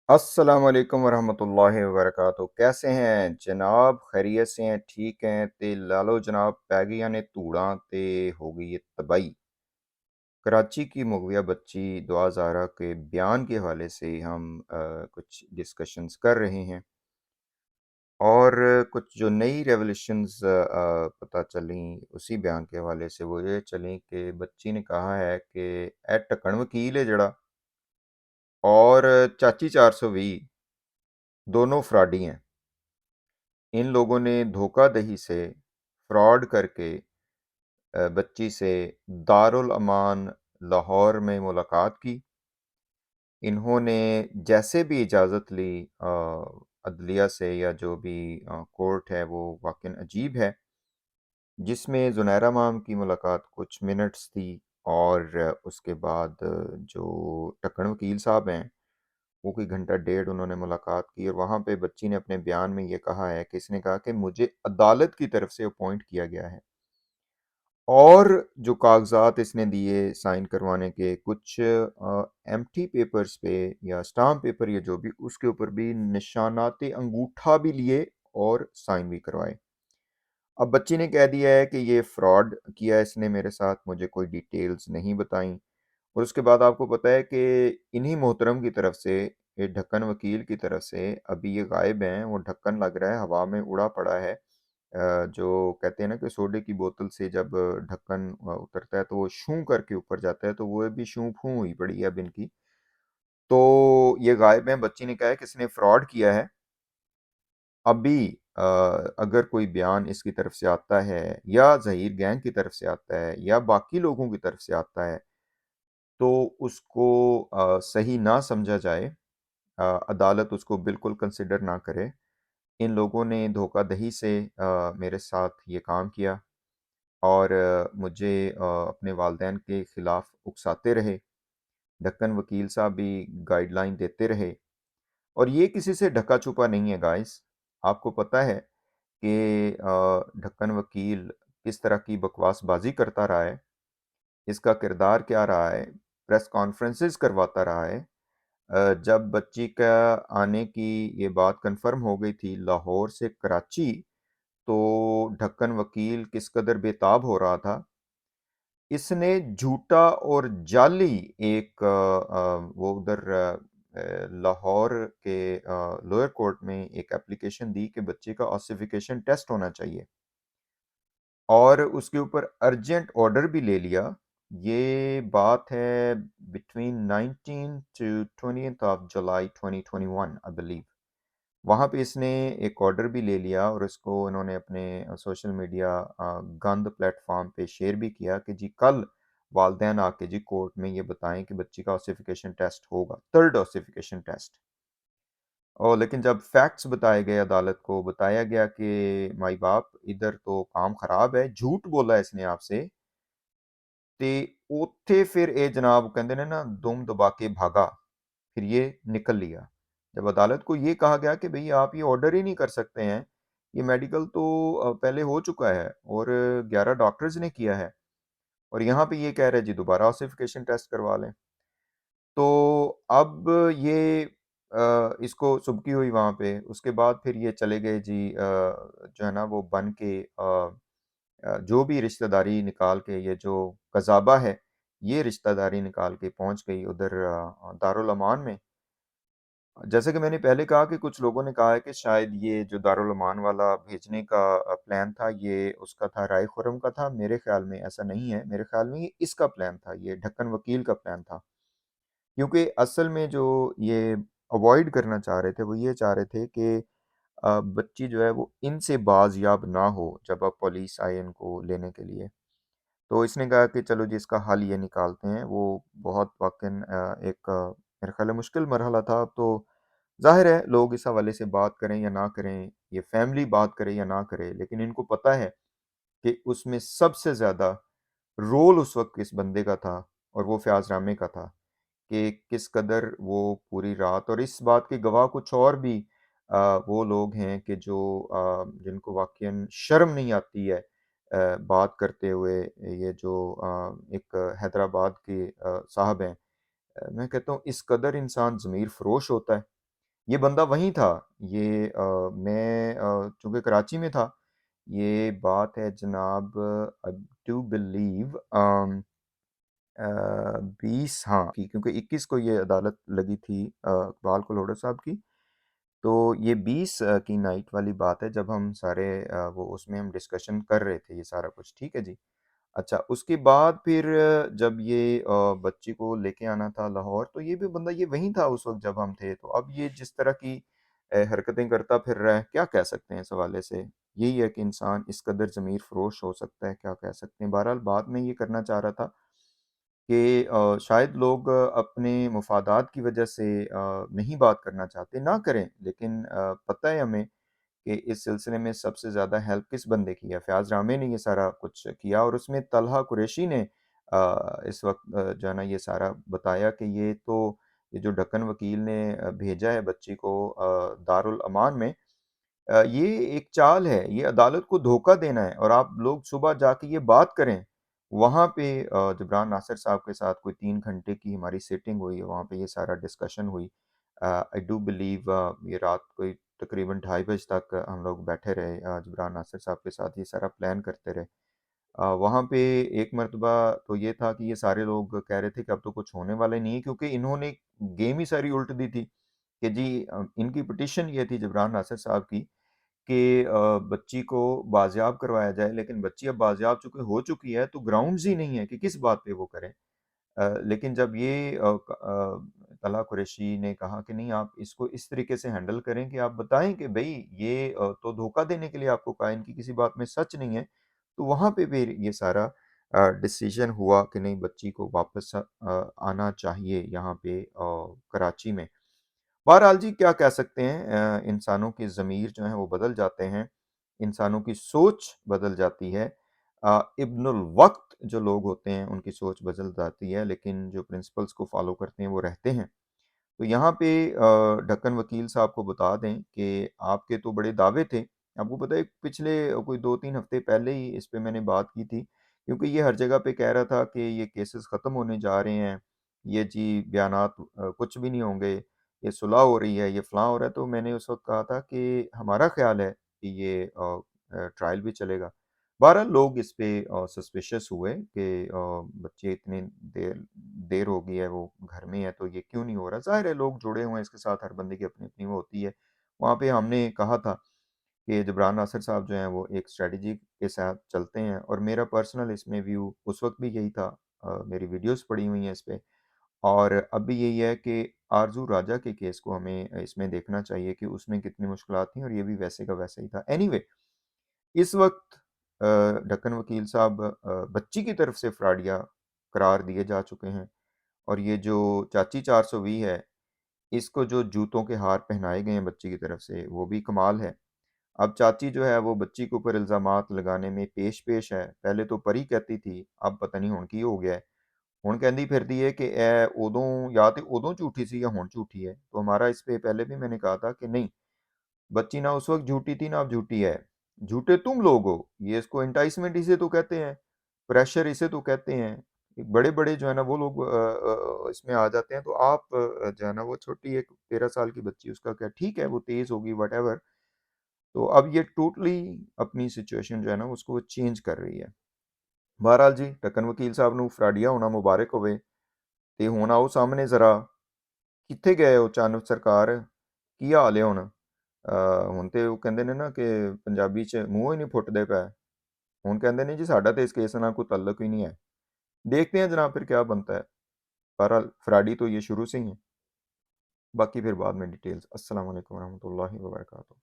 अस्सलाम वालेकुम वरहमतुल्लाहि वबरकातुहू। कैसे हैं जनाब? खैरियत से हैं? ठीक हैं? ते लालो जनाब पै गईयां ने धूड़ां ते हो गई है तबाही। कराची की मगविया बच्ची दुआ ज़ाहरा के बयान के हवाले से हम कुछ डिस्कशंस कर रहे हैं और कुछ जो नई रेवोल्यूशंस पता चली उसी बयान के हवाले से वो ये चली कि बच्ची ने कहा है कि ए ढक्कन वकील है जड़ा और चाची 420 दोनों फ्रॉडी हैं। इन लोगों ने धोखाधही से फ्रॉड करके बच्ची से दारुल अमान लाहौर में मुलाकात की। इन्होंने जैसे भी इजाज़त ली अदलिया से या जो भी कोर्ट है वो वाक़ई अजीब है, जिसमें ज़ुनैरा मैम की मुलाकात कुछ मिनट्स थी और उसके बाद जो ढक्कन वकील साहब हैं वो कोई घंटा डेढ़ उन्होंने मुलाकात की और वहाँ पे बच्ची ने अपने बयान में ये कहा है कि इसने कहा कि मुझे अदालत की तरफ से अपॉइंट किया गया है और जो कागज़ात इसने दिए साइन करवाने के कुछ एम्प्टी पेपर्स पे या स्टाम्प पेपर या जो भी उसके ऊपर भी निशानाते अंगूठा भी लिए और साइन भी करवाए। अब बच्ची ने कह दिया है कि ये फ्रॉड किया इसने मेरे साथ, मुझे कोई डिटेल्स नहीं बताई और उसके बाद आपको पता है कि इन्हीं मोहतरम की तरफ से, ये ढक्कन वकील की तरफ से अभी ये गायब हैं, वो ढक्कन लग रहा है हवा में उड़ा पड़ा है। जो कहते हैं ना कि सोडे की बोतल से जब ढक्कन उतरता है तो वो शूं करके ऊपर जाता है, तो वो भी शूं फूं हुई पड़ी है अब इनकी। तो ये गायब हैं, बच्ची ने कहा है कि इसने फ्रॉड किया है। अभी अगर कोई बयान इसकी तरफ से आता है या ज़हीर गैंग की तरफ से आता है या बाकी लोगों की तरफ से आता है तो उसको सही ना समझा जाए, अदालत उसको बिल्कुल कंसिडर ना करे। इन लोगों ने धोखाधही से मेरे साथ ये काम किया और मुझे अपने वालिदैन के ख़िलाफ़ उकसाते रहे। ढक्कन वकील साहब भी गाइडलाइन देते रहे और ये किसी से ढका-छुपा नहीं है गाइस। आपको पता है कि ढक्कन वकील किस तरह की बकवासबाज़ी करता रहा है, इसका किरदार क्या रहा है, प्रेस कॉन्फ्रेंसेस करवाता रहा है। जब बच्ची का आने की ये बात कन्फर्म हो गई थी लाहौर से कराची, तो ढक्कन वकील किस कदर बेताब हो रहा था। इसने झूठा और जाली एक वो उधर लाहौर के लोअर कोर्ट में एक एप्लीकेशन दी कि बच्चे का ऑसिफिकेशन टेस्ट होना चाहिए और उसके ऊपर अर्जेंट ऑर्डर भी ले लिया। ये बात है between 19 to 20th of July 2021 I believe. वहाँ पे इसने एक ऑर्डर भी ले लिया और इसको इन्होंने अपने सोशल मीडिया गंद प्लेटफॉर्म पे शेयर भी किया कि जी कल वालदैन आके जी कोर्ट में ये बताएं कि बच्ची का ऑसिफिकेशन टेस्ट होगा, थर्ड ऑसिफिकेशन टेस्ट। और लेकिन जब फैक्ट्स बताए गए अदालत को, बताया गया कि माई बाप इधर तो काम खराब है, झूठ बोला इसने आपसे, ते ਉੱਥੇ फिर ये जनाब कहते ने ना दुम दबा के भागा, फिर ये निकल लिया। जब अदालत को ये कहा गया कि भई आप ये ऑर्डर ही नहीं कर सकते हैं, ये मेडिकल तो पहले हो चुका है और 11 डॉक्टर्स ने किया है और यहाँ पे ये कह रहे हैं जी दोबारा ऑसिफिकेशन टेस्ट करवा लें। तो अब ये इसको सुबकी हुई वहाँ पे, उसके बाद फिर ये चले गए जी जो है ना वो बन के जो भी रिश्तेदारी निकाल के ये जो कज़ाबा है, ये रिश्तेदारी निकाल के पहुँच गई उधर दारुल अमान में। जैसे कि मैंने पहले कहा कि कुछ लोगों ने कहा है कि शायद ये जो दारुल अमान वाला भेजने का प्लान था, ये उसका था, राय खुर्रम का था। मेरे ख़्याल में ऐसा नहीं है, मेरे ख़्याल में ये इसका प्लान था, ये ढक्कन वकील का प्लान था। क्योंकि असल में जो ये अवॉइड करना चाह रहे थे, वो ये चाह रहे थे कि बच्ची जो है वो इनसे बाज़याब ना हो, जब अब पुलिस आए इनको लेने के लिए। तो इसने कहा कि चलो जी इसका हल ये निकालते हैं। वो बहुत वाक़ई एक मेरे ख़्याल है मुश्किल मरहला था। अब तो ज़ाहिर है लोग इस हवाले से बात करें या ना करें, ये फैमिली बात करे या ना करे, लेकिन इनको पता है कि उसमें सबसे ज़्यादा रोल उस वक़्त किस बंदे का था और वो फ़याज़ रामे का था कि किस कदर वो पूरी रात, और इस बात के गवाह कुछ और भी वो लोग हैं कि जो जिनको वाक़ईन शर्म नहीं आती है बात करते हुए। ये जो एक हैदराबाद के साहब हैं, मैं कहता हूँ इस कदर इंसान ज़मीर फ़रोश होता है। ये बंदा वहीं था। ये मैं चूँकि कराची में था, ये बात है जनाब, आई डू बिलीव 20, हाँ, की क्योंकि 21 को ये अदालत लगी थी इकबाल कलोड़ा साहब की। तो ये 20 की नाइट वाली बात है, जब हम सारे वो उसमें हम डिस्कशन कर रहे थे ये सारा कुछ, ठीक है जी। अच्छा, उसके बाद फिर जब ये बच्ची को लेके आना था लाहौर, तो ये भी बंदा ये वहीं था उस वक़्त जब हम थे। तो अब ये जिस तरह की हरकतें करता फिर रहा है, क्या कह सकते हैं इस हवाले से? यही है कि इंसान इस कदर ज़मीर फ़रोश हो सकता है, क्या कह सकते हैं। बहरहाल बात मैं ये करना चाह रहा था कि शायद लोग अपने मफ़ादात की वजह से नहीं बात करना चाहते, ना करें, लेकिन पता है हमें कि इस सिलसिले में सबसे ज़्यादा हेल्प किस बंदे की है। फ़याज़ रामे ने ये सारा कुछ किया और उसमें तलहा कुरैशी ने इस वक़्त जो है ना ये सारा बताया कि ये जो ढक्कन वकील ने भेजा है बच्ची को दारुल अमान में, ये एक चाल है, ये अदालत को धोखा देना है और आप लोग सुबह जाके ये बात करें। वहाँ पे जबरान नासिर साहब के साथ कोई 3 घंटे की हमारी सिटिंग हुई, वहाँ पे ये सारा डिस्कशन हुई। आई डू बिलीव ये रात कोई तकरीबन ढाई बजे तक हम लोग बैठे रहे, जबरान नासिर साहब के साथ ये सारा प्लान करते रहे। वहाँ पे एक मर्तबा तो ये था कि ये सारे लोग कह रहे थे कि अब तो कुछ होने वाला ही नहीं है, क्योंकि इन्होंने गेम ही सारी उल्ट दी थी कि जी इनकी पिटीशन ये थी जबरान नासिर साहब की कि बच्ची को बाज़ियाब करवाया जाए, लेकिन बच्ची अब बाज़ियाब चूँकि हो चुकी है, तो ग्राउंड्स ही नहीं है कि किस बात पे वो करें। लेकिन जब ये तलहा कुरैशी ने कहा कि नहीं, आप इसको इस तरीके से हैंडल करें कि आप बताएँ कि भई ये तो धोखा देने के लिए आपको कहा, इनकी किसी बात में सच नहीं है। तो वहाँ पे फिर ये सारा डिसीज़न हुआ कि नहीं, बच्ची को वापस आना चाहिए यहाँ पे कराची में। बहरहाल जी, क्या कह सकते हैं, इंसानों के ज़मीर जो हैं वो बदल जाते हैं, इंसानों की सोच बदल जाती है। इब्नुल वक़्त जो लोग होते हैं उनकी सोच बदल जाती है, लेकिन जो प्रिंसिपल्स को फ़ॉलो करते हैं वो रहते हैं। तो यहाँ पे ढक्कन वकील साहब को बता दें कि आपके तो बड़े दावे थे। आपको पता है पिछले कोई 2-3 हफ़्ते पहले ही इस पे मैंने बात की थी, क्योंकि ये हर जगह पे कह रहा था कि ये केसेस ख़त्म होने जा रहे हैं, ये जी बयानात कुछ भी नहीं होंगे, ये सुलह हो रही है, ये फ़लाँ हो रहा है। तो मैंने उस वक़्त कहा था कि हमारा ख़्याल है कि ये ट्रायल भी चलेगा। बहरहाल लोग इस पे सस्पिशियस हुए कि बच्चे इतने देर देर हो गई है, वो घर में है, तो ये क्यों नहीं हो रहा? ज़ाहिर है लोग जुड़े हुए हैं इसके साथ, हर बंदे की अपनी-अपनी वो होती है। वहाँ पे हमने कहा था कि जबरान नासिर साहब जो हैं वो एक स्ट्रैटेजी के साथ चलते हैं और मेरा पर्सनल इसमें व्यू उस वक़्त भी यही था। मेरी वीडियोज़ पड़ी हुई हैं इस पे और अब भी यही है कि आरज़ू राजा के केस को हमें इसमें देखना चाहिए कि उसमें कितनी मुश्किलात थी और ये भी वैसे का वैसा ही था। एनीवे, इस वक़्त ढक्कन वकील साहब बच्ची की तरफ से फ्रॉडिया करार दिए जा चुके हैं और ये जो चाची 420 है, इसको जो जूतों के हार पहनाए गए हैं बच्ची की तरफ से, वो भी कमाल है। अब चाची जो है वो बच्ची के ऊपर इल्ज़ामात लगाने में पेश-पेश है। पहले तो परी कहती थी, अब पता नहीं हुण की हो गया है। हुण कहंदी फिरदी है कि ए उदों या ते उदों झूठी सी या हुण झूठी है। तो हमारा इस पे पहले भी मैंने कहा था कि नहीं, बच्ची ना उस वक़्त झूठी थी, ना अब झूठी है। झूठे तुम लोग हो। ये इसको एंटाइसमेंट इसे तो कहते हैं, प्रेशर इसे तो कहते हैं। बड़े-बड़े जो है ना वो लोग इसमें आ जाते हैं, तो आप जो है ना वो छोटी एक 13 साल की बच्ची, उसका क्या, ठीक है वो तेज़ होगी व्हाटएवर। तो अब ये टोटली अपनी सिचुएशन जो है ना उसको वो चेंज कर रही है। बहरहाल जी, ढक्कन वकील साहब ਨੂੰ ਫਰਾਡੀਆ ਹੋਣਾ ਮੁਬਾਰਕ ਹੋਵੇ ਤੇ ਹੁਣ ਆਓ ਸਾਹਮਣੇ ਜ਼ਰਾ, ਕਿੱਥੇ ਗਏ ਹੋ ਚੰਨ ਸਰਕਾਰ, ਕੀ ਹਾਲ ਹੈ ਹੁਣ? ਹੁਣ ਤੇ ਉਹ ਕਹਿੰਦੇ ਨੇ ਨਾ ਕਿ ਪੰਜਾਬੀ 'ਚ ਮੂੰਹੋਂ ਹੀ ਨਹੀਂ ਫੁੱਟਦੇ ਪਏ। ਹੁਣ ਕਹਿੰਦੇ ਨੇ ਜੀ ਸਾਡਾ ਤੇ ਇਸ केस ਨਾਲ कोई ताल्लुक ही नहीं है। देखते हैं जनाब फिर क्या बनता है। बहरहाल फ्राडी तो ये शुरू से ही है, बाकी फिर बाद में डिटेल्स। अस्सलाम वालेकुम रहमतुल्लाहि व बरकातहू।